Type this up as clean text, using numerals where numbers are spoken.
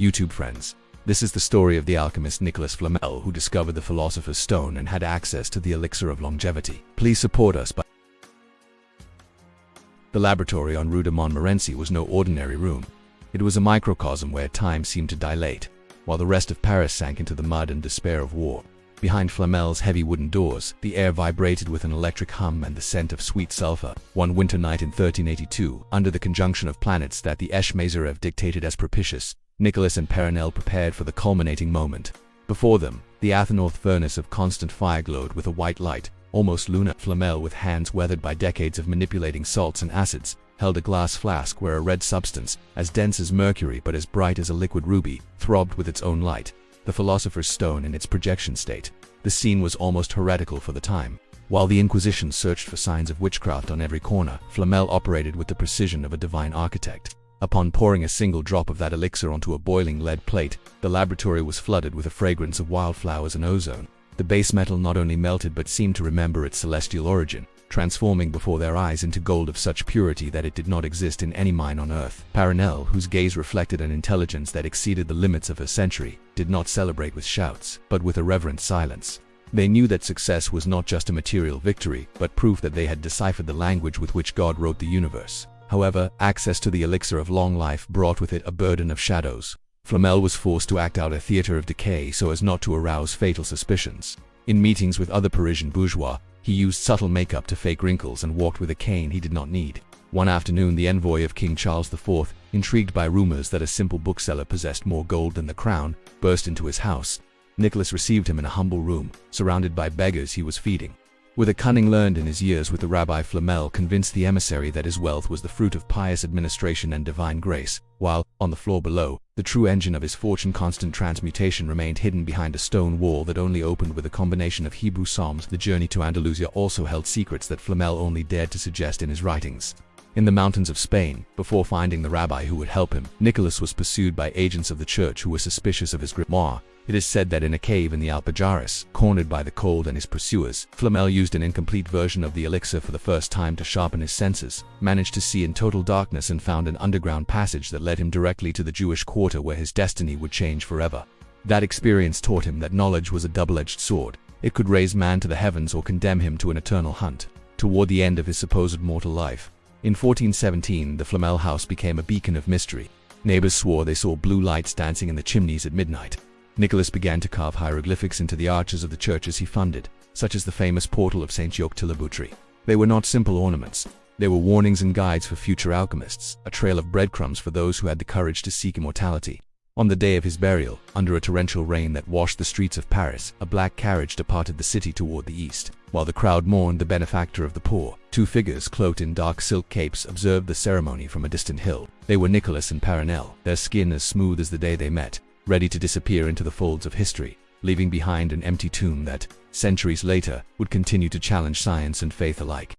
YouTube friends. This is the story of the alchemist Nicolas Flamel, who discovered the Philosopher's Stone and had access to the elixir of longevity. Please support us by... The laboratory on Rue de Montmorency was no ordinary room. It was a microcosm where time seemed to dilate, while the rest of Paris sank into the mud and despair of war. Behind Flamel's heavy wooden doors, the air vibrated with an electric hum and the scent of sweet sulfur. One winter night in 1382, under the conjunction of planets that the Eshmazerev dictated as propitious, Nicolas and Paranel prepared for the culminating moment. Before them, the Athénorth furnace of constant fire glowed with a white light, almost lunar. Flamel, with hands weathered by decades of manipulating salts and acids, held a glass flask where a red substance, as dense as mercury but as bright as a liquid ruby, throbbed with its own light. The Philosopher's Stone in its projection state. The scene was almost heretical for the time. While the Inquisition searched for signs of witchcraft on every corner, Flamel operated with the precision of a divine architect. Upon pouring a single drop of that elixir onto a boiling lead plate, the laboratory was flooded with a fragrance of wildflowers and ozone. The base metal not only melted but seemed to remember its celestial origin, transforming before their eyes into gold of such purity that it did not exist in any mine on earth. Paranel, whose gaze reflected an intelligence that exceeded the limits of her century, did not celebrate with shouts, but with a reverent silence. They knew that success was not just a material victory, but proof that they had deciphered the language with which God wrote the universe. However, access to the elixir of long life brought with it a burden of shadows. Flamel was forced to act out a theater of decay so as not to arouse fatal suspicions. In meetings with other Parisian bourgeois, he used subtle makeup to fake wrinkles and walked with a cane he did not need. One afternoon, the envoy of King Charles IV, intrigued by rumors that a simple bookseller possessed more gold than the crown, burst into his house. Nicolas received him in a humble room, surrounded by beggars he was feeding. With a cunning learned in his years with the Rabbi, Flamel convinced the emissary that his wealth was the fruit of pious administration and divine grace, while, on the floor below, the true engine of his fortune, constant transmutation, remained hidden behind a stone wall that only opened with a combination of Hebrew psalms. The journey to Andalusia also held secrets that Flamel only dared to suggest in his writings. In the mountains of Spain, before finding the rabbi who would help him, Nicolas was pursued by agents of the church who were suspicious of his grimoire. It is said that in a cave in the Alpujarras, cornered by the cold and his pursuers, Flamel used an incomplete version of the elixir for the first time to sharpen his senses, managed to see in total darkness, and found an underground passage that led him directly to the Jewish quarter where his destiny would change forever. That experience taught him that knowledge was a double-edged sword. It could raise man to the heavens or condemn him to an eternal hunt. Toward the end of his supposed mortal life, in 1417, the Flamel house became a beacon of mystery. Neighbors swore they saw blue lights dancing in the chimneys at midnight. Nicolas began to carve hieroglyphics into the arches of the churches he funded, such as the famous portal of Saint Jacques de la Bouterie. They were not simple ornaments. They were warnings and guides for future alchemists, a trail of breadcrumbs for those who had the courage to seek immortality. On the day of his burial, under a torrential rain that washed the streets of Paris, a black carriage departed the city toward the east. While the crowd mourned the benefactor of the poor, two figures cloaked in dark silk capes observed the ceremony from a distant hill. They were Nicolas and Paranel, their skin as smooth as the day they met, ready to disappear into the folds of history, leaving behind an empty tomb that, centuries later, would continue to challenge science and faith alike.